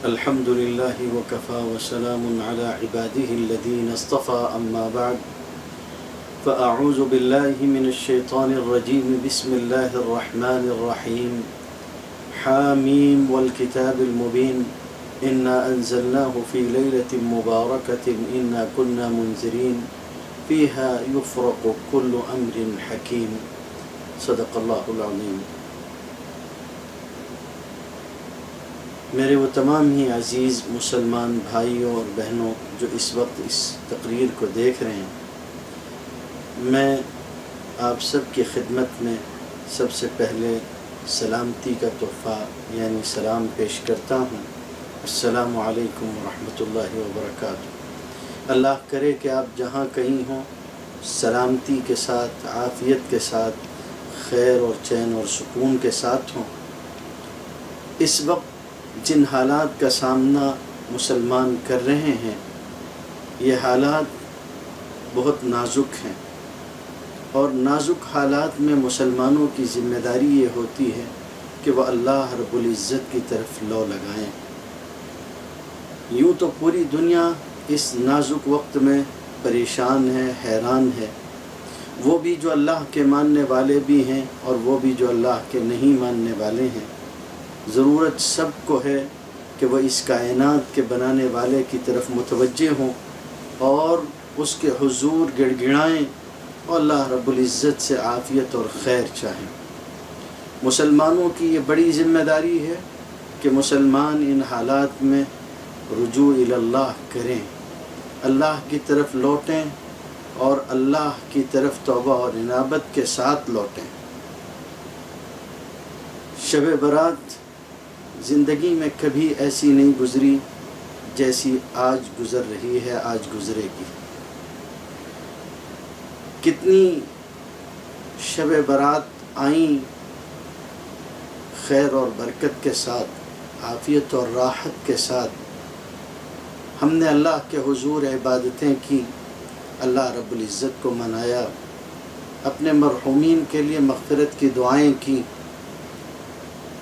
الحمد لله وكفى وسلام على عباده الذين اصطفى أما بعد فأعوذ بالله من الشيطان الرجيم بسم الله الرحمن الرحيم حاميم والكتاب المبين إنا أنزلناه في ليلة مباركة إنا كنا منذرين فيها يفرق كل أمر حكيم صدق الله العظيم۔ میرے وہ تمام ہی عزیز مسلمان بھائیوں اور بہنوں جو اس وقت اس تقریر کو دیکھ رہے ہیں، میں آپ سب کی خدمت میں سب سے پہلے سلامتی کا تحفہ یعنی سلام پیش کرتا ہوں۔ السلام علیکم ورحمۃ اللہ وبرکاتہ۔ اللہ کرے کہ آپ جہاں کہیں ہوں سلامتی کے ساتھ، عافیت کے ساتھ، خیر اور چین اور سکون کے ساتھ ہوں۔ اس وقت جن حالات کا سامنا مسلمان کر رہے ہیں، یہ حالات بہت نازک ہیں، اور نازک حالات میں مسلمانوں کی ذمہ داری یہ ہوتی ہے کہ وہ اللہ رب العزت کی طرف لو لگائیں۔ یوں تو پوری دنیا اس نازک وقت میں پریشان ہے، حیران ہے، وہ بھی جو اللہ کے ماننے والے بھی ہیں اور وہ بھی جو اللہ کے نہیں ماننے والے ہیں۔ ضرورت سب کو ہے کہ وہ اس کائنات کے بنانے والے کی طرف متوجہ ہوں اور اس کے حضور گڑ گڑائیں اور اللہ رب العزت سے عافیت اور خیر چاہیں۔ مسلمانوں کی یہ بڑی ذمہ داری ہے کہ مسلمان ان حالات میں رجوع الی اللہ کریں، اللہ کی طرف لوٹیں اور اللہ کی طرف توبہ اور انابت کے ساتھ لوٹیں۔ شب برات زندگی میں کبھی ایسی نہیں گزری جیسی آج گزر رہی ہے، آج گزرے گی۔ کتنی شب برات آئیں خیر اور برکت کے ساتھ، عافیت اور راحت کے ساتھ۔ ہم نے اللہ کے حضور عبادتیں کی، اللہ رب العزت کو منایا، اپنے مرحومین کے لیے مغفرت کی دعائیں کی،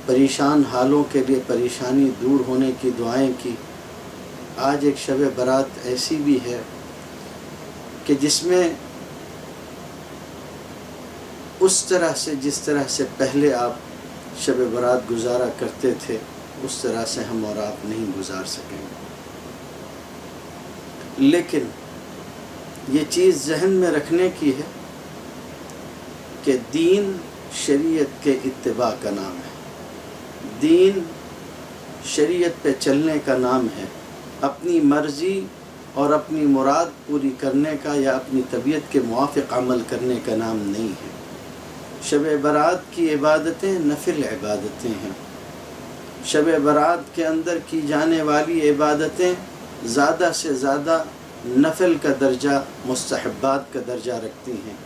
پریشان حالوں کے لیے پریشانی دور ہونے کی دعائیں کی۔ آج ایک شب برات ایسی بھی ہے کہ جس میں اس طرح سے جس طرح سے پہلے آپ شب برات گزارا کرتے تھے اس طرح سے ہم اور آپ نہیں گزار سکیں گے۔ لیکن یہ چیز ذہن میں رکھنے کی ہے کہ دین شریعت کے اتباع کا نام ہے، دین شریعت پہ چلنے کا نام ہے، اپنی مرضی اور اپنی مراد پوری کرنے کا یا اپنی طبیعت کے موافق عمل کرنے کا نام نہیں ہے۔ شب برات کی عبادتیں نفل عبادتیں ہیں۔ شب برات کے اندر کی جانے والی عبادتیں زیادہ سے زیادہ نفل کا درجہ، مستحبات کا درجہ رکھتی ہیں،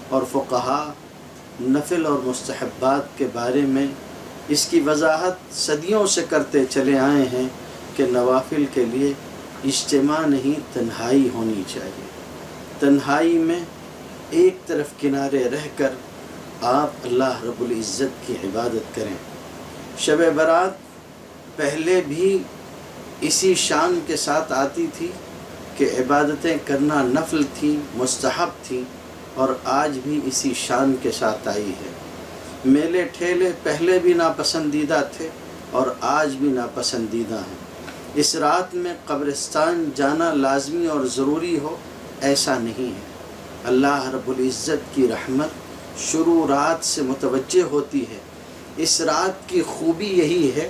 اور فقہا نفل اور مستحبات کے بارے میں اس کی وضاحت صدیوں سے کرتے چلے آئے ہیں کہ نوافل کے لیے اجتماع نہیں، تنہائی ہونی چاہیے۔ تنہائی میں ایک طرف کنارے رہ کر آپ اللہ رب العزت کی عبادت کریں۔ شب برات پہلے بھی اسی شان کے ساتھ آتی تھی کہ عبادتیں کرنا نفل تھی، مستحب تھی، اور آج بھی اسی شان کے ساتھ آئی ہے۔ میلے ٹھیلے پہلے بھی ناپسندیدہ تھے اور آج بھی ناپسندیدہ ہیں۔ اس رات میں قبرستان جانا لازمی اور ضروری ہو ایسا نہیں ہے۔ اللہ رب العزت کی رحمت شروع رات سے متوجہ ہوتی ہے۔ اس رات کی خوبی یہی ہے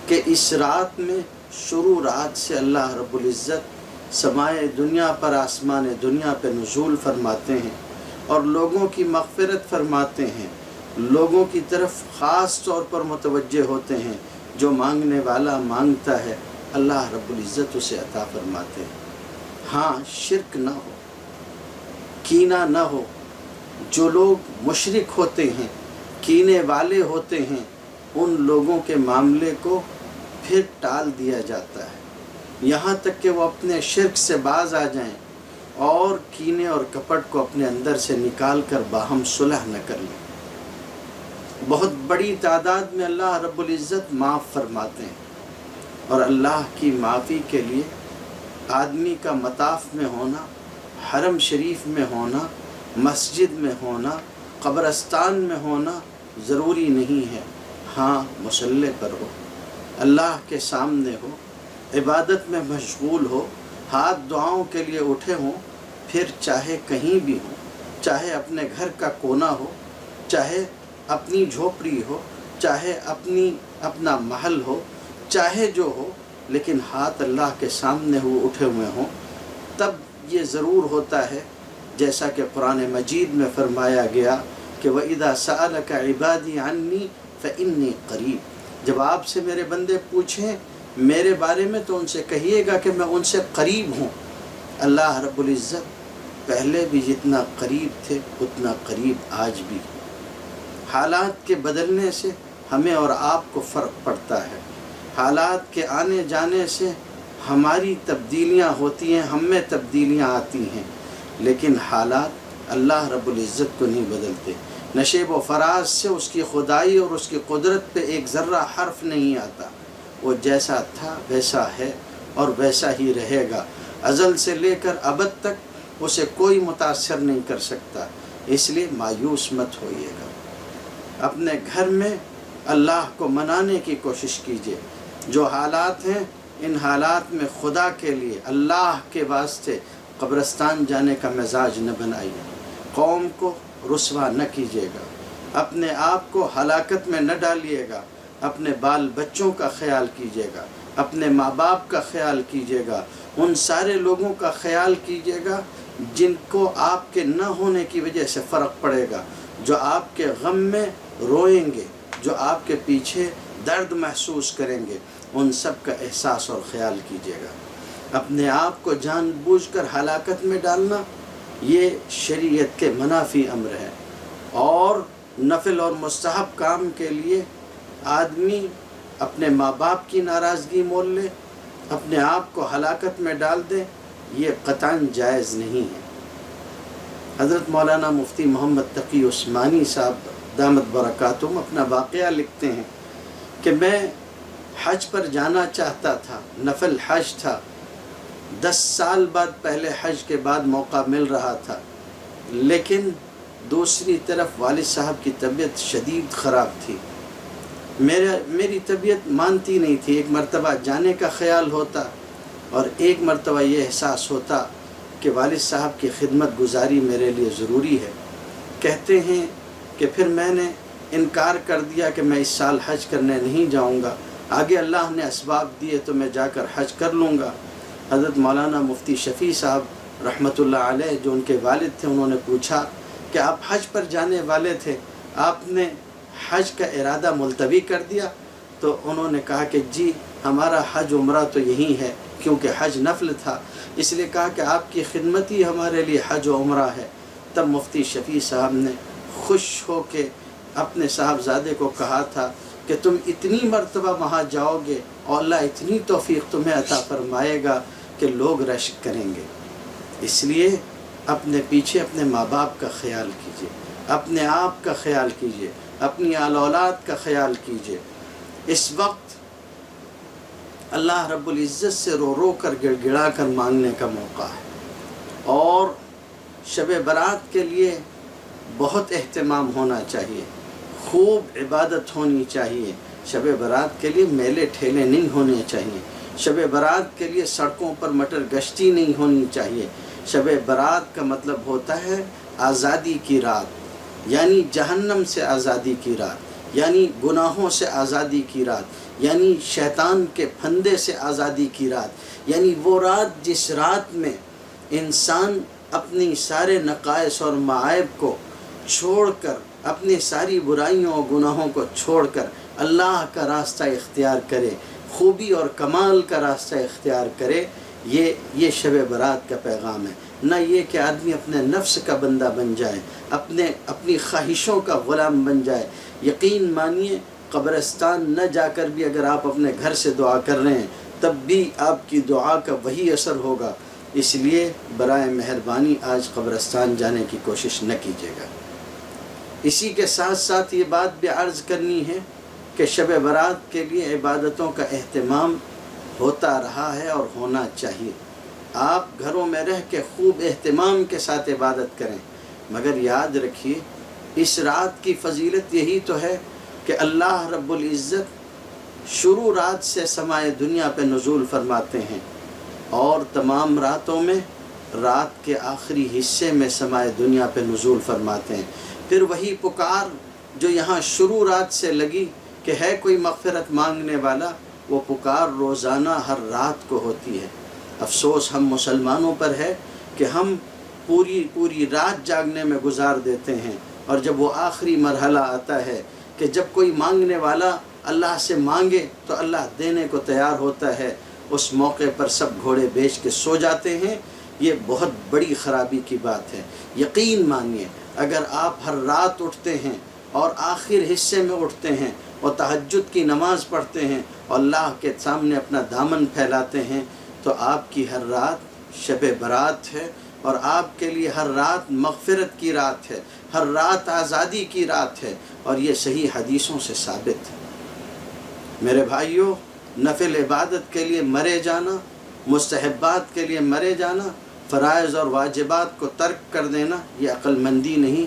کہ اس رات میں شروع رات سے اللہ رب العزت سمائے دنیا پر، آسمان دنیا پہ نزول فرماتے ہیں اور لوگوں کی مغفرت فرماتے ہیں، لوگوں کی طرف خاص طور پر متوجہ ہوتے ہیں۔ جو مانگنے والا مانگتا ہے اللہ رب العزت اسے عطا فرماتے ہیں۔ ہاں، شرک نہ ہو، کینہ نہ ہو۔ جو لوگ مشرک ہوتے ہیں، کینے والے ہوتے ہیں، ان لوگوں کے معاملے کو پھر ٹال دیا جاتا ہے، یہاں تک کہ وہ اپنے شرک سے باز آ جائیں اور کینے اور کپٹ کو اپنے اندر سے نکال کر باہم صلح نہ کر لیں۔ بہت بڑی تعداد میں اللہ رب العزت معاف فرماتے ہیں، اور اللہ کی معافی کے لیے آدمی کا مطاف میں ہونا، حرم شریف میں ہونا، مسجد میں ہونا، قبرستان میں ہونا ضروری نہیں ہے۔ ہاں، مصلی پر ہو، اللہ کے سامنے ہو، عبادت میں مشغول ہو، ہاتھ دعاؤں کے لیے اٹھے ہوں، پھر چاہے کہیں بھی ہو، چاہے اپنے گھر کا کونا ہو، چاہے اپنی جھوپڑی ہو، چاہے اپنا محل ہو، چاہے جو ہو، لیکن ہاتھ اللہ کے سامنے اٹھے ہوئے ہوں، تب یہ ضرور ہوتا ہے جیسا کہ قرآن مجید میں فرمایا گیا کہ وَإِذَا سَأَلَكَ عِبَادِي عَنِّي فَإِنِّي قَرِيب، جب آپ سے میرے بندے پوچھیں میرے بارے میں تو ان سے کہیے گا کہ میں ان سے قریب ہوں۔ اللہ رب العزت پہلے بھی جتنا قریب تھے اتنا قریب آج بھی۔ حالات کے بدلنے سے ہمیں اور آپ کو فرق پڑتا ہے، حالات کے آنے جانے سے ہماری تبدیلیاں ہوتی ہیں، ہم میں تبدیلیاں آتی ہیں، لیکن حالات اللہ رب العزت کو نہیں بدلتے۔ نشیب و فراز سے اس کی خدائی اور اس کی قدرت پہ ایک ذرہ حرف نہیں آتا۔ وہ جیسا تھا ویسا ہے اور ویسا ہی رہے گا، ازل سے لے کر ابد تک اسے کوئی متاثر نہیں کر سکتا۔ اس لیے مایوس مت ہوئیے گا، اپنے گھر میں اللہ کو منانے کی کوشش کیجیے۔ جو حالات ہیں ان حالات میں خدا کے لیے، اللہ کے واسطے قبرستان جانے کا مزاج نہ بنائیے، قوم کو رسوا نہ کیجیے گا، اپنے آپ کو ہلاکت میں نہ ڈالیے گا، اپنے بال بچوں کا خیال کیجیے گا، اپنے ماں باپ کا خیال کیجیے گا، ان سارے لوگوں کا خیال کیجیے گا جن کو آپ کے نہ ہونے کی وجہ سے فرق پڑے گا، جو آپ کے غم میں روئیں گے، جو آپ کے پیچھے درد محسوس کریں گے، ان سب کا احساس اور خیال کیجیے گا۔ اپنے آپ کو جان بوجھ کر ہلاکت میں ڈالنا یہ شریعت کے منافی امر ہے، اور نفل اور مستحب کام کے لیے آدمی اپنے ماں باپ کی ناراضگی مول لے، اپنے آپ کو ہلاکت میں ڈال دے، یہ قطعاً جائز نہیں ہے۔ حضرت مولانا مفتی محمد تقی عثمانی صاحب دامت برکاتہم اپنا واقعہ لکھتے ہیں کہ میں حج پر جانا چاہتا تھا، نفل حج تھا، 10 سال بعد پہلے حج کے بعد موقع مل رہا تھا، لیکن دوسری طرف والد صاحب کی طبیعت شدید خراب تھی، میری طبیعت مانتی نہیں تھی۔ ایک مرتبہ جانے کا خیال ہوتا اور ایک مرتبہ یہ احساس ہوتا کہ والد صاحب کی خدمت گزاری میرے لیے ضروری ہے۔ کہتے ہیں کہ پھر میں نے انکار کر دیا کہ میں اس سال حج کرنے نہیں جاؤں گا، آگے اللہ نے اسباب دیے تو میں جا کر حج کر لوں گا۔ حضرت مولانا مفتی شفیع صاحب رحمۃ اللہ علیہ جو ان کے والد تھے، انہوں نے پوچھا کہ آپ حج پر جانے والے تھے، آپ نے حج کا ارادہ ملتوی کر دیا؟ تو انہوں نے کہا کہ جی ہمارا حج عمرہ تو یہی ہے، کیونکہ حج نفل تھا، اس لیے کہا کہ آپ کی خدمت ہی ہمارے لیے حج و عمرہ ہے۔ تب مفتی شفیع صاحب نے خوش ہو کے اپنے صاحبزادے کو کہا تھا کہ تم اتنی مرتبہ وہاں جاؤ گے اور اللہ اتنی توفیق تمہیں عطا فرمائے گا کہ لوگ رشک کریں گے۔ اس لیے اپنے پیچھے اپنے ماں باپ کا خیال کیجیے، اپنے آپ کا خیال کیجیے، اپنی آل اولاد کا خیال کیجیے۔ اس وقت اللہ رب العزت سے رو رو کر گڑ گڑا کر مانگنے کا موقع ہے، اور شب برات کے لیے بہت اہتمام ہونا چاہیے، خوب عبادت ہونی چاہیے۔ شب برات کے لیے میلے ٹھیلے نہیں ہونے چاہیے، شب برات کے لیے سڑکوں پر مٹر گشتی نہیں ہونی چاہیے۔ شب برات کا مطلب ہوتا ہے آزادی کی رات، یعنی جہنم سے آزادی کی رات، یعنی گناہوں سے آزادی کی رات، یعنی شیطان کے پھندے سے آزادی کی رات، یعنی وہ رات جس رات میں انسان اپنی سارے نقائص اور معائب کو چھوڑ کر، اپنی ساری برائیوں اور گناہوں کو چھوڑ کر اللہ کا راستہ اختیار کرے، خوبی اور کمال کا راستہ اختیار کرے۔ یہ شب برات کا پیغام ہے، نہ یہ کہ آدمی اپنے نفس کا بندہ بن جائے، اپنی خواہشوں کا غلام بن جائے۔ یقین مانیے قبرستان نہ جا کر بھی اگر آپ اپنے گھر سے دعا کر رہے ہیں تب بھی آپ کی دعا کا وہی اثر ہوگا۔ اس لیے برائے مہربانی آج قبرستان جانے کی کوشش نہ کیجیے گا۔ اسی کے ساتھ ساتھ یہ بات بھی عرض کرنی ہے کہ شب برات کے لیے عبادتوں کا اہتمام ہوتا رہا ہے اور ہونا چاہیے۔ آپ گھروں میں رہ کے خوب اہتمام کے ساتھ عبادت کریں، مگر یاد رکھیے اس رات کی فضیلت یہی تو ہے کہ اللہ رب العزت شروع رات سے سمائے دنیا پہ نزول فرماتے ہیں، اور تمام راتوں میں رات کے آخری حصے میں سمائے دنیا پہ نزول فرماتے ہیں۔ پھر وہی پکار جو یہاں شروع رات سے لگی کہ ہے کوئی مغفرت مانگنے والا، وہ پکار روزانہ ہر رات کو ہوتی ہے۔ افسوس ہم مسلمانوں پر ہے کہ ہم پوری رات جاگنے میں گزار دیتے ہیں، اور جب وہ آخری مرحلہ آتا ہے کہ جب کوئی مانگنے والا اللہ سے مانگے تو اللہ دینے کو تیار ہوتا ہے، اس موقع پر سب گھوڑے بیچ کے سو جاتے ہیں۔ یہ بہت بڑی خرابی کی بات ہے۔ یقین مانیے اگر آپ ہر رات اٹھتے ہیں اور آخر حصے میں اٹھتے ہیں اور تہجد کی نماز پڑھتے ہیں اور اللہ کے سامنے اپنا دامن پھیلاتے ہیں، تو آپ کی ہر رات شب برات ہے، اور آپ کے لیے ہر رات مغفرت کی رات ہے، ہر رات آزادی کی رات ہے، اور یہ صحیح حدیثوں سے ثابت ہے۔ میرے بھائیوں، نفل عبادت کے لیے مرے جانا، مستحبات کے لیے مرے جانا، فرائض اور واجبات کو ترک کر دینا، یہ عقل مندی نہیں،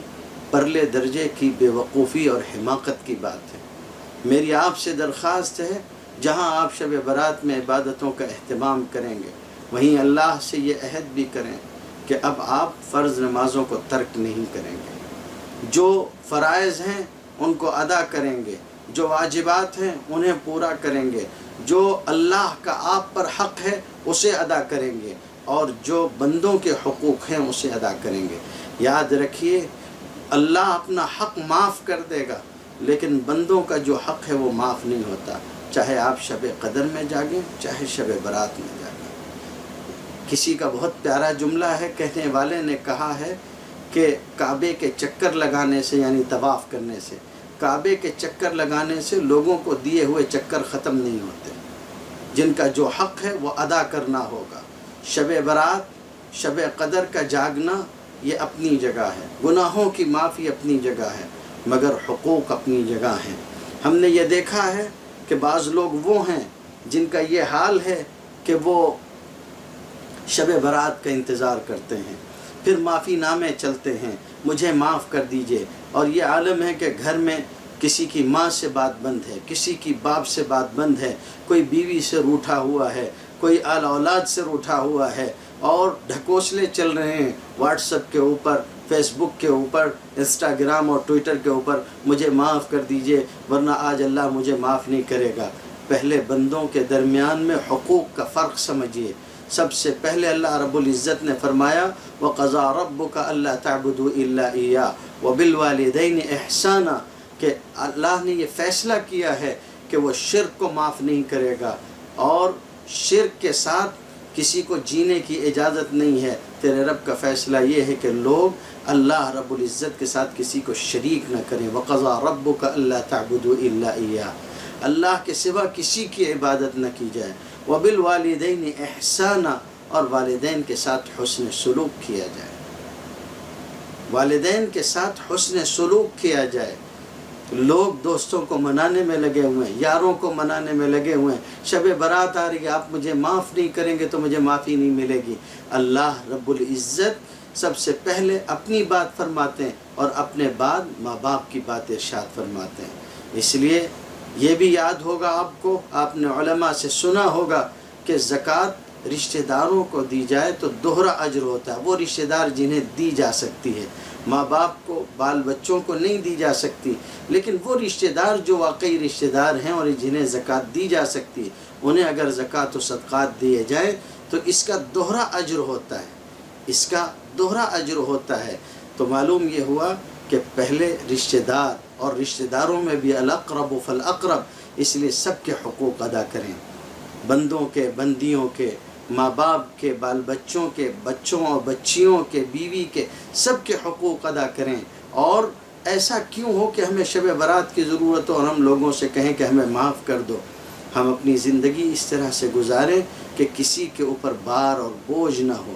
پرلے درجے کی بے وقوفی اور حماقت کی بات ہے۔ میری آپ سے درخواست ہے، جہاں آپ شب برات میں عبادتوں کا اہتمام کریں گے، وہیں اللہ سے یہ عہد بھی کریں کہ اب آپ فرض نمازوں کو ترک نہیں کریں گے، جو فرائض ہیں ان کو ادا کریں گے، جو واجبات ہیں انہیں پورا کریں گے، جو اللہ کا آپ پر حق ہے اسے ادا کریں گے، اور جو بندوں کے حقوق ہیں اسے ادا کریں گے۔ یاد رکھیے اللہ اپنا حق معاف کر دے گا، لیکن بندوں کا جو حق ہے وہ معاف نہیں ہوتا، چاہے آپ شب قدر میں جاگیں، چاہے شب برات میں جاگیں۔ کسی کا بہت پیارا جملہ ہے، کہنے والے نے کہا ہے کہ کعبے کے چکر لگانے سے، یعنی طواف کرنے سے، کعبے کے چکر لگانے سے لوگوں کو دیے ہوئے چکر ختم نہیں ہوتے، جن کا جو حق ہے وہ ادا کرنا ہوگا۔ شب برات، شب قدر کا جاگنا یہ اپنی جگہ ہے، گناہوں کی معافی اپنی جگہ ہے، مگر حقوق اپنی جگہ ہیں۔ ہم نے یہ دیکھا ہے کہ بعض لوگ وہ ہیں جن کا یہ حال ہے کہ وہ شب برات کا انتظار کرتے ہیں، پھر معافی نامے چلتے ہیں، مجھے معاف کر دیجئے، اور یہ عالم ہے کہ گھر میں کسی کی ماں سے بات بند ہے، کسی کی باپ سے بات بند ہے، کوئی بیوی سے روٹھا ہوا ہے، کوئی آل اولاد سے روٹھا ہوا ہے، اور ڈھکوسلے چل رہے ہیں واٹس ایپ کے اوپر، فیس بک کے اوپر، انسٹاگرام اور ٹویٹر کے اوپر، مجھے معاف کر دیجئے ورنہ آج اللہ مجھے معاف نہیں کرے گا۔ پہلے بندوں کے درمیان میں حقوق کا فرق سمجھیے۔ سب سے پہلے اللہ رب العزت نے فرمایا وَقَضَىٰ رَبُّكَ أَلَّا تَعْبُدُوا إِلَّا إِيَّاهُ وَبِالْوَالِدَيْنِ إِحْسَانًا، کہ اللہ نے یہ فیصلہ کیا ہے کہ وہ شرک کو معاف نہیں کرے گا، اور شرک کے ساتھ کسی کو جینے کی اجازت نہیں ہے۔ تیرے رب کا فیصلہ یہ ہے کہ لوگ اللہ رب العزت کے ساتھ کسی کو شریک نہ کریں۔ وَقَضَىٰ رَبُّكَ أَلَّا تَعْبُدُوا إِلَّا إِيَّاهُ، اللہ کے سوا کسی کی عبادت نہ کی جائے۔ وَبِالْوَالِدَيْنِ إِحْسَانًا، اور والدین کے ساتھ حسن سلوک کیا جائے، والدین کے ساتھ حسن سلوک کیا جائے۔ لوگ دوستوں کو منانے میں لگے ہوئے ہیں، یاروں کو منانے میں لگے ہوئے ہیں، شب برات آ رہی ہے، آپ مجھے معاف نہیں کریں گے تو مجھے معافی نہیں ملے گی۔ اللہ رب العزت سب سے پہلے اپنی بات فرماتے ہیں، اور اپنے بعد ماں باپ کی بات ارشاد فرماتے ہیں۔ اس لیے یہ بھی یاد ہوگا آپ کو، آپ نے علماء سے سنا ہوگا کہ زکوٰۃ رشتہ داروں کو دی جائے تو دوہرا اجر ہوتا ہے۔ وہ رشتہ دار جنہیں دی جا سکتی ہے، ماں باپ کو، بال بچوں کو نہیں دی جا سکتی، لیکن وہ رشتہ دار جو واقعی رشتہ دار ہیں اور جنہیں زکوٰۃ دی جا سکتی ہے، انہیں اگر زکوٰۃ و صدقات دیے جائیں تو اس کا دوہرا اجر ہوتا ہے، اس کا دوہرا اجر ہوتا ہے۔ تو معلوم یہ ہوا کہ پہلے رشتہ دار، اور رشتہ داروں میں بھی الاقرب فالاقرب، اس لیے سب کے حقوق ادا کریں، بندوں کے، بندیوں کے، ماں باپ کے، بال بچوں کے، بچوں اور بچیوں کے، بیوی کے، سب کے حقوق ادا کریں۔ اور ایسا کیوں ہو کہ ہمیں شب برات کی ضرورت ہو اور ہم لوگوں سے کہیں کہ ہمیں معاف کر دو؟ ہم اپنی زندگی اس طرح سے گزاریں کہ کسی کے اوپر بار اور بوجھ نہ ہو۔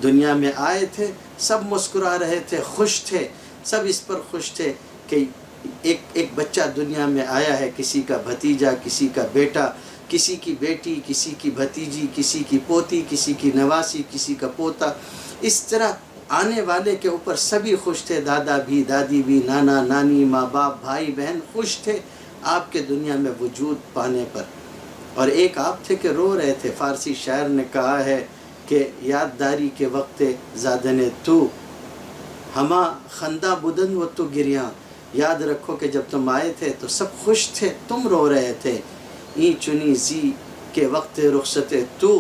دنیا میں آئے تھے، سب مسکرا رہے تھے، خوش تھے، سب اس پر خوش تھے کہ ایک بچہ دنیا میں آیا ہے، کسی کا بھتیجا، کسی کا بیٹا، کسی کی بیٹی، کسی کی بھتیجی، کسی کی پوتی، کسی کی نواسی، کسی کا پوتا، اس طرح آنے والے کے اوپر سبھی خوش تھے، دادا بھی، دادی بھی، نانا نانی، ماں باپ، بھائی بہن خوش تھے آپ کے دنیا میں وجود پانے پر۔ اور ایک آپ تھے کہ رو رہے تھے۔ فارسی شاعر نے کہا ہے کہ یادداری کے وقت زادن تو ہما خندہ بدن و تو گریاں، یاد رکھو کہ جب تم آئے تھے تو سب خوش تھے، تم رو رہے تھے۔ این چنی زی کے وقت رخصت تو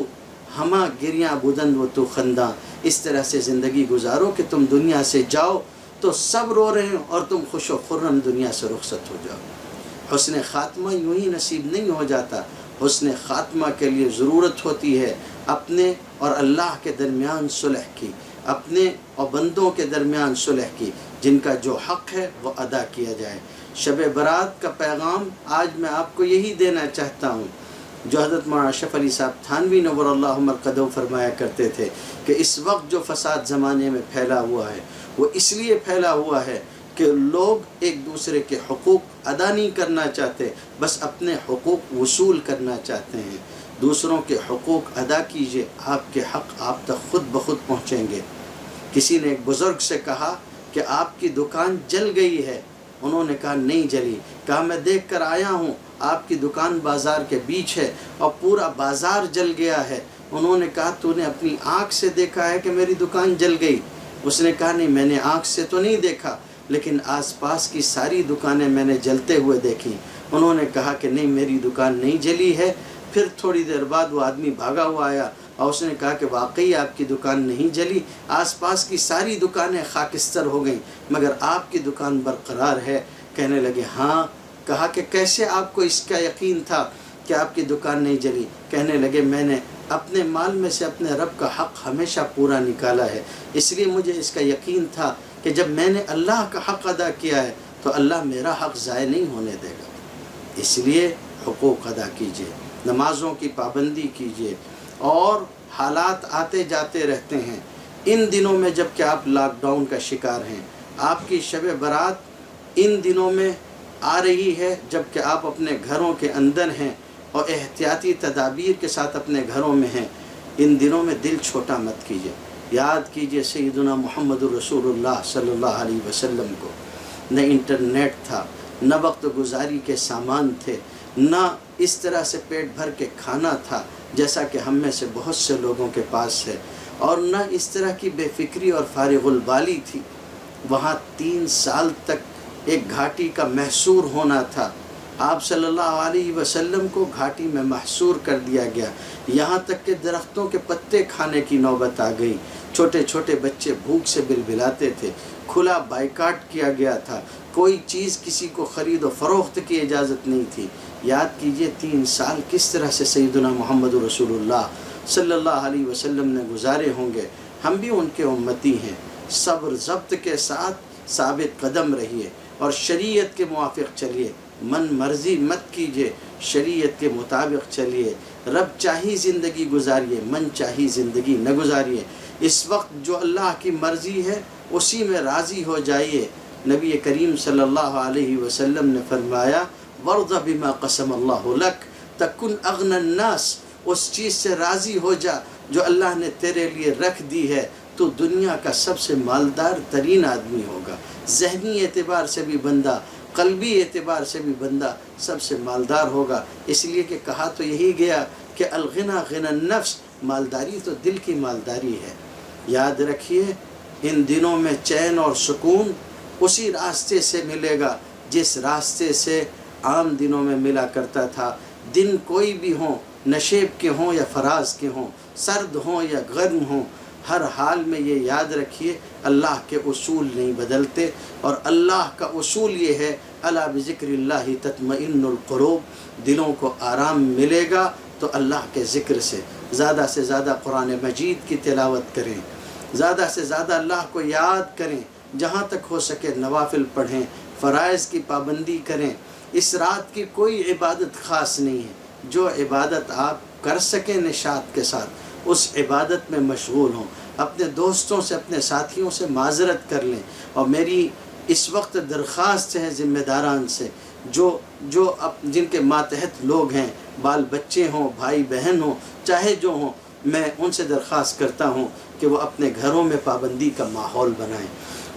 ہما گریاں بدن و تو خنداں، اس طرح سے زندگی گزارو کہ تم دنیا سے جاؤ تو سب رو رہے ہوں اور تم خوش و خرم دنیا سے رخصت ہو جاؤ۔ حسن خاتمہ یوں ہی نصیب نہیں ہو جاتا، حسن خاتمہ کے لیے ضرورت ہوتی ہے اپنے اور اللہ کے درمیان صلح کی، اپنے اور بندوں کے درمیان صلح کی، جن کا جو حق ہے وہ ادا کیا جائے۔ شب برات کا پیغام آج میں آپ کو یہی دینا چاہتا ہوں جو حضرت مولانا اشرف علی صاحب تھانوی نور اللہ مرقدہ فرمایا کرتے تھے کہ اس وقت جو فساد زمانے میں پھیلا ہوا ہے وہ اس لیے پھیلا ہوا ہے کہ لوگ ایک دوسرے کے حقوق ادا نہیں کرنا چاہتے، بس اپنے حقوق وصول کرنا چاہتے ہیں۔ دوسروں کے حقوق ادا کیجئے، آپ کے حق آپ تک خود بخود پہنچیں گے۔ کسی نے ایک بزرگ سے کہا کہ آپ کی دکان جل گئی ہے، انہوں نے کہا نہیں جلی، کہا میں دیکھ کر آیا ہوں آپ کی دکان بازار کے بیچ ہے اور پورا بازار جل گیا ہے۔ انہوں نے کہا تو نے اپنی آنکھ سے دیکھا ہے کہ میری دکان جل گئی؟ اس نے کہا نہیں، میں نے آنکھ سے تو نہیں دیکھا، لیکن آس پاس کی ساری دکانیں میں نے جلتے ہوئے دیکھیں۔ انہوں نے کہا کہ نہیں، میری دکان نہیں جلی ہے۔ پھر تھوڑی دیر بعد وہ آدمی بھاگا ہوا آیا اور اس نے کہا کہ واقعی آپ کی دکان نہیں جلی، آس پاس کی ساری دکانیں خاکستر ہو گئیں مگر آپ کی دکان برقرار ہے۔ کہنے لگے ہاں۔ کہا کہ کیسے آپ کو اس کا یقین تھا کہ آپ کی دکان نہیں جلی؟ کہنے لگے میں نے اپنے مال میں سے اپنے رب کا حق ہمیشہ پورا نکالا ہے، اس لیے مجھے اس کا یقین تھا کہ جب میں نے اللہ کا حق ادا کیا ہے تو اللہ میرا حق ضائع نہیں ہونے دے گا۔ اس لیے حقوق ادا کیجئے، نمازوں کی پابندی کیجئے، اور حالات آتے جاتے رہتے ہیں۔ ان دنوں میں جب کہ آپ لاک ڈاؤن کا شکار ہیں، آپ کی شب برات ان دنوں میں آ رہی ہے جب کہ آپ اپنے گھروں کے اندر ہیں اور احتیاطی تدابیر کے ساتھ اپنے گھروں میں ہیں۔ ان دنوں میں دل چھوٹا مت کیجئے، یاد کیجئے سیدنا محمد رسول اللہ صلی اللہ علیہ وسلم کو۔ نہ انٹرنیٹ تھا، نہ وقت گزاری کے سامان تھے، نہ اس طرح سے پیٹ بھر کے کھانا تھا جیسا کہ ہم میں سے بہت سے لوگوں کے پاس ہے، اور نہ اس طرح کی بے فکری اور فارغ البالی تھی۔ وہاں 3 سال تک ایک گھاٹی کا محصور ہونا تھا۔ آپ صلی اللہ علیہ وسلم کو گھاٹی میں محصور کر دیا گیا، یہاں تک کہ درختوں کے پتے کھانے کی نوبت آ گئی۔ چھوٹے چھوٹے بچے بھوک سے بلبلاتے تھے، کھلا بائیکاٹ کیا گیا تھا، کوئی چیز کسی کو خرید و فروخت کی اجازت نہیں تھی۔ یاد کیجئے 3 سال کس طرح سے سیدنا محمد رسول اللہ صلی اللہ علیہ وسلم نے گزارے ہوں گے۔ ہم بھی ان کے امتی ہیں۔ صبر ضبط کے ساتھ ثابت قدم رہیے اور شریعت کے موافق چلیے، من مرضی مت کیجئے، شریعت کے مطابق چلیے۔ رب چاہی زندگی گزاریے، من چاہی زندگی نہ گزاریے۔ اس وقت جو اللہ کی مرضی ہے اسی میں راضی ہو جائیے۔ نبی کریم صلی اللہ علیہ وسلم نے فرمایا وَرْضَ بِمَا قَسَمَ اللَّهُ لَكَ تَكُنْ أَغْنَى النَّاسِ، اس چیز سے راضی ہو جا جو اللہ نے تیرے لیے رکھ دی ہے، تو دنیا کا سب سے مالدار ترین آدمی ہوگا۔ ذہنی اعتبار سے بھی بندہ، قلبی اعتبار سے بھی بندہ سب سے مالدار ہوگا، اس لیے کہ کہا تو یہی گیا کہ الغنى غنى النفس، مالداری تو دل کی مالداری ہے۔ یاد رکھیے ان دنوں میں چین اور سکون اسی راستے سے ملے گا جس راستے سے عام دنوں میں ملا کرتا تھا۔ دن کوئی بھی ہوں، نشیب کے ہوں یا فراز کے ہوں، سرد ہوں یا گرم ہوں، ہر حال میں یہ یاد رکھیے اللہ کے اصول نہیں بدلتے، اور اللہ کا اصول یہ ہے الا بذکر اللہ تطمئن القلوب، دلوں کو آرام ملے گا تو اللہ کے ذکر سے زیادہ قرآن مجید کی تلاوت کریں، زیادہ سے زیادہ اللہ کو یاد کریں، جہاں تک ہو سکے نوافل پڑھیں، فرائض کی پابندی کریں۔ اس رات کی کوئی عبادت خاص نہیں ہے، جو عبادت آپ کر سکیں نشاط کے ساتھ اس عبادت میں مشغول ہوں، اپنے دوستوں سے اپنے ساتھیوں سے معذرت کر لیں۔ اور میری اس وقت درخواست ہے ذمہ داران سے جو جن کے ماتحت لوگ ہیں، بال بچے ہوں، بھائی بہن ہوں، چاہے جو ہوں، میں ان سے درخواست کرتا ہوں کہ وہ اپنے گھروں میں پابندی کا ماحول بنائیں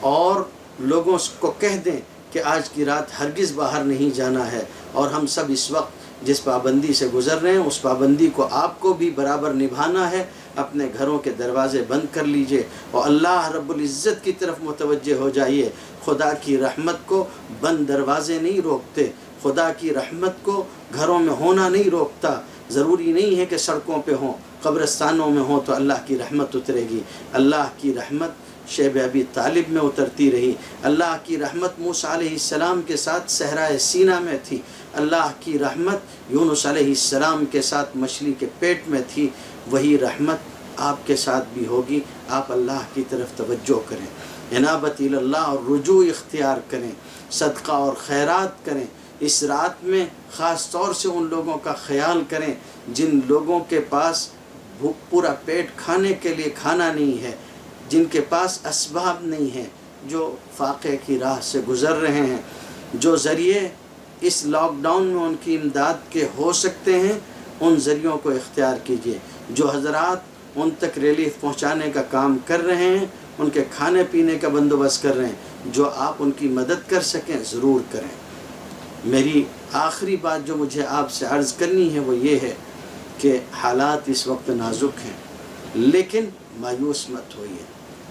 اور لوگوں کو کہہ دیں کہ آج کی رات ہرگز باہر نہیں جانا ہے، اور ہم سب اس وقت جس پابندی سے گزر رہے ہیں اس پابندی کو آپ کو بھی برابر نبھانا ہے۔ اپنے گھروں کے دروازے بند کر لیجئے اور اللہ رب العزت کی طرف متوجہ ہو جائیے۔ خدا کی رحمت کو بند دروازے نہیں روکتے، خدا کی رحمت کو گھروں میں ہونا نہیں روکتا۔ ضروری نہیں ہے کہ سڑکوں پہ ہوں، قبرستانوں میں ہوں تو اللہ کی رحمت اترے گی۔ اللہ کی رحمت شیب ابی طالب میں اترتی رہی، اللہ کی رحمت موسیٰ علیہ السلام کے ساتھ صحرائے سینا میں تھی، اللہ کی رحمت یونس علیہ السلام کے ساتھ مچھلی کے پیٹ میں تھی، وہی رحمت آپ کے ساتھ بھی ہوگی۔ آپ اللہ کی طرف توجہ کریں، انابت اللہ اور رجوع اختیار کریں، صدقہ اور خیرات کریں۔ اس رات میں خاص طور سے ان لوگوں کا خیال کریں جن لوگوں کے پاس پورا پیٹ کھانے کے لیے کھانا نہیں ہے، جن کے پاس اسباب نہیں ہیں، جو فاقے کی راہ سے گزر رہے ہیں، جو ذریعے اس لاک ڈاؤن میں ان کی امداد کے ہو سکتے ہیں، ان ذریعوں کو اختیار کیجیے۔ جو حضرات ان تک ریلیف پہنچانے کا کام کر رہے ہیں، ان کے کھانے پینے کا بندوبست کر رہے ہیں، جو آپ ان کی مدد کر سکیں ضرور کریں۔ میری آخری بات جو مجھے آپ سے عرض کرنی ہے وہ یہ ہے کہ حالات اس وقت نازک ہیں، لیکن مایوس مت ہوئیے۔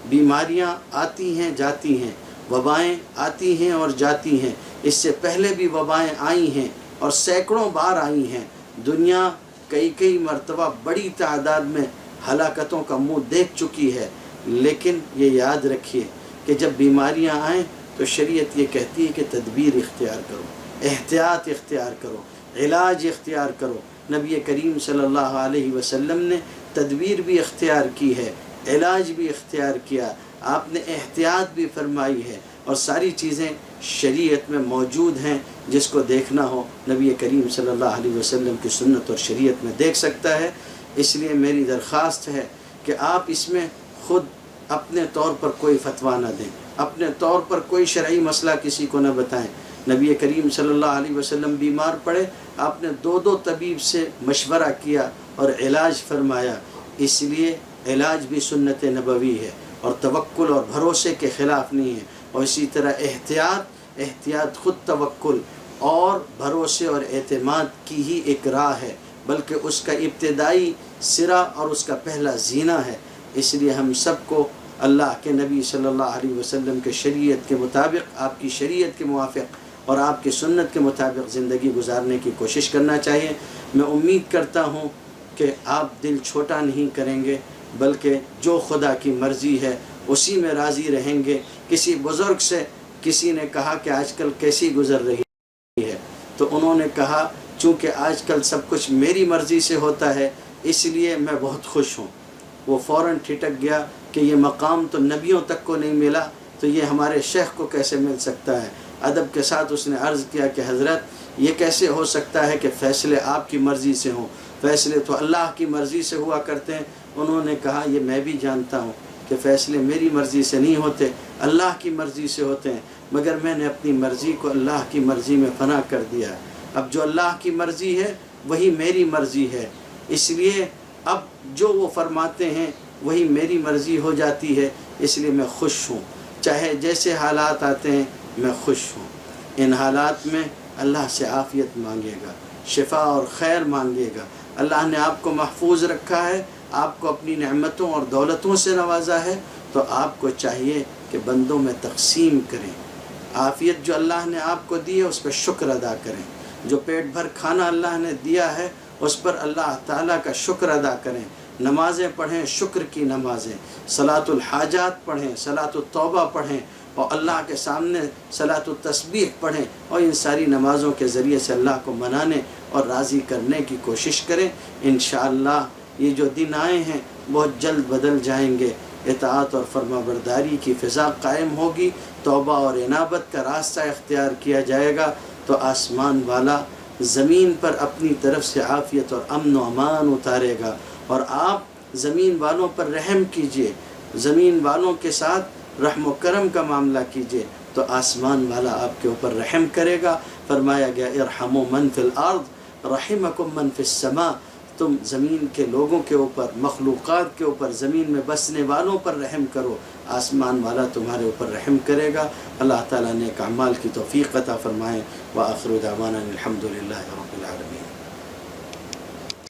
بیماریاں آتی ہیں جاتی ہیں، وبائیں آتی ہیں اور جاتی ہیں، اس سے پہلے بھی وبائیں آئی ہیں اور سینکڑوں بار آئی ہیں۔ دنیا کئی مرتبہ بڑی تعداد میں ہلاکتوں کا منہ دیکھ چکی ہے، لیکن یہ یاد رکھیے کہ جب بیماریاں آئیں تو شریعت یہ کہتی ہے کہ تدبیر اختیار کرو، احتیاط اختیار کرو، علاج اختیار کرو۔ نبی کریم صلی اللہ علیہ وسلم نے تدبیر بھی اختیار کی ہے، علاج بھی اختیار کیا، آپ نے احتیاط بھی فرمائی ہے، اور ساری چیزیں شریعت میں موجود ہیں۔ جس کو دیکھنا ہو نبی کریم صلی اللہ علیہ وسلم کی سنت اور شریعت میں دیکھ سکتا ہے۔ اس لیے میری درخواست ہے کہ آپ اس میں خود اپنے طور پر کوئی فتویٰ نہ دیں، اپنے طور پر کوئی شرعی مسئلہ کسی کو نہ بتائیں۔ نبی کریم صلی اللہ علیہ وسلم بیمار پڑے، آپ نے دو طبیب سے مشورہ کیا اور علاج فرمایا۔ اس لیے علاج بھی سنت نبوی ہے اور توکل اور بھروسے کے خلاف نہیں ہے، اور اسی طرح احتیاط خود توکل اور بھروسے اور اعتماد کی ہی ایک راہ ہے، بلکہ اس کا ابتدائی سرا اور اس کا پہلا زینہ ہے۔ اس لیے ہم سب کو اللہ کے نبی صلی اللہ علیہ وسلم کے شریعت کے مطابق، آپ کی شریعت کے موافق اور آپ کی سنت کے مطابق زندگی گزارنے کی کوشش کرنا چاہیے۔ میں امید کرتا ہوں کہ آپ دل چھوٹا نہیں کریں گے، بلکہ جو خدا کی مرضی ہے اسی میں راضی رہیں گے۔ کسی بزرگ سے کسی نے کہا کہ آج کل کیسی گزر رہی ہے، تو انہوں نے کہا چونکہ آج کل سب کچھ میری مرضی سے ہوتا ہے اس لیے میں بہت خوش ہوں۔ وہ فوراً ٹھٹک گیا کہ یہ مقام تو نبیوں تک کو نہیں ملا، تو یہ ہمارے شیخ کو کیسے مل سکتا ہے۔ ادب کے ساتھ اس نے عرض کیا کہ حضرت یہ کیسے ہو سکتا ہے کہ فیصلے آپ کی مرضی سے ہوں، فیصلے تو اللہ کی مرضی سے ہوا کرتے ہیں۔ انہوں نے کہا یہ میں بھی جانتا ہوں کہ فیصلے میری مرضی سے نہیں ہوتے، اللہ کی مرضی سے ہوتے ہیں، مگر میں نے اپنی مرضی کو اللہ کی مرضی میں فنا کر دیا۔ اب جو اللہ کی مرضی ہے وہی میری مرضی ہے، اس لیے اب جو وہ فرماتے ہیں وہی میری مرضی ہو جاتی ہے۔ اس لیے میں خوش ہوں، چاہے جیسے حالات آتے ہیں میں خوش ہوں۔ ان حالات میں اللہ سے عافیت مانگے گا، شفا اور خیر مانگے گا۔ اللہ نے آپ کو محفوظ رکھا ہے، آپ کو اپنی نعمتوں اور دولتوں سے نوازا ہے، تو آپ کو چاہیے کہ بندوں میں تقسیم کریں۔ عافیت جو اللہ نے آپ کو دی ہے اس پہ شکر ادا کریں، جو پیٹ بھر کھانا اللہ نے دیا ہے اس پر اللہ تعالیٰ کا شکر ادا کریں۔ نمازیں پڑھیں، شکر کی نمازیں، صلاۃ الحاجات پڑھیں، صلاۃ التوبہ پڑھیں، اور اللہ کے سامنے صلاۃ التسبیح پڑھیں، اور ان ساری نمازوں کے ذریعے سے اللہ کو منانے اور راضی کرنے کی کوشش کریں۔ انشاءاللہ یہ جو دن آئے ہیں بہت جلد بدل جائیں گے، اطاعت اور فرما برداری کی فضا قائم ہوگی، توبہ اور انابت کا راستہ اختیار کیا جائے گا، تو آسمان والا زمین پر اپنی طرف سے عافیت اور امن و امان اتارے گا، اور آپ زمین والوں پر رحم کیجئے، زمین والوں کے ساتھ رحم و کرم کا معاملہ کیجئے، تو آسمان والا آپ کے اوپر رحم کرے گا۔ فرمایا گیا ارحموا من فی الارض، رحمکم من فی السماء، تم زمین کے لوگوں کے اوپر، مخلوقات کے اوپر، زمین میں بسنے والوں پر رحم کرو، آسمان والا تمہارے اوپر رحم کرے گا۔ اللہ تعالیٰ نیک اعمال کی توفیق عطا فرمائے۔ وآخر دعوانا الحمد للہ رب العالمین۔